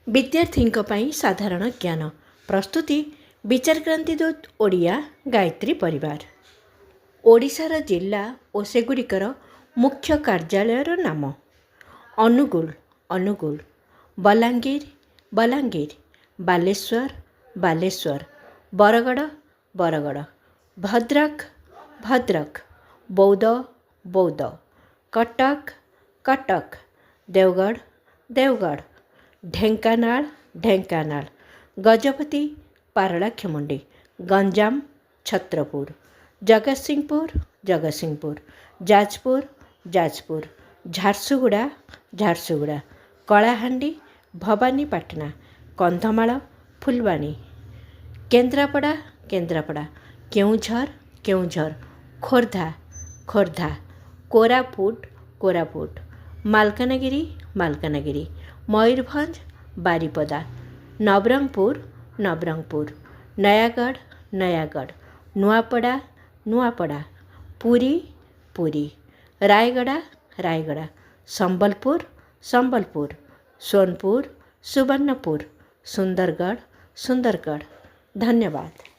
विद्यार्थीଙ୍କ ପାଇଁ ସାଧାରଣ ଜ୍ଞାନ ପ୍ରସ୍ତୁତି ବିଚାରକ୍ରାନ୍ତି ଦୂତ ଓଡ଼ିଆ ଗାୟତ୍ରୀ ପରିବାର। ଓଡ଼ିଶାର ଜିଲ୍ଲା ଓ ସେଗୁଡ଼ିକର ମୁଖ୍ୟ କାର୍ଯ୍ୟାଳୟର ନାମ ଅନୁଗୁଳ ଅନୁଗୁଳ, ବଲାଙ୍ଗୀର ବଲାଙ୍ଗୀର, ବାଲେଶ୍ୱର ବାଲେଶ୍ୱର, ବରଗଡ଼ ବରଗଡ଼, ଭଦ୍ରକ ଭଦ୍ରକ, ବୌଦ୍ଧ ବୌଦ୍ଧ, କଟକ କଟକ, ଦେଓଗଡ଼ ଦେଓଗଡ଼, ଢେଙ୍କାନାଳ ଢେଙ୍କାନାଳ, ଗଜପତି ପାରଳାଖେମୁଣ୍ଡି, ଗଞ୍ଜାମ ଛତ୍ରପୁର, ଜଗତସିଂହପୁର ଜଗତସିଂହପୁର, ଯାଜପୁର ଯାଜପୁର, ଝାରସୁଗୁଡ଼ା ଝାରସୁଗୁଡ଼ା, କଳାହାଣ୍ଡି ଭବାନୀପାଟଣା, କନ୍ଧମାଳ ଫୁଲବାଣୀ, କେନ୍ଦ୍ରାପଡ଼ା କେନ୍ଦ୍ରାପଡ଼ା, କେଉଁଝର କେଉଁଝର, ଖୋର୍ଦ୍ଧା ଖୋର୍ଦ୍ଧା, କୋରାପୁଟ କୋରାପୁଟ, ମାଲକାନଗିରି ମାଲକାନଗିରି, ମୟୂରଭଞ୍ଜ ବାରିପଦା, ନବରଙ୍ଗପୁର ନବରଙ୍ଗପୁର, ନୟାଗଡ଼ ନୟାଗଡ଼, ନୂଆପଡ଼ା ନୂଆପଡ଼ା, ପୁରୀ ପୁରୀ, ରାୟଗଡ଼ା ରାୟଗଡ଼ା, ସମ୍ବଲପୁର ସମ୍ବଲପୁର, ସୋନପୁର ସୁବର୍ଣ୍ଣପୁର, ସୁନ୍ଦରଗଡ଼ ସୁନ୍ଦରଗଡ଼। ଧନ୍ୟବାଦ।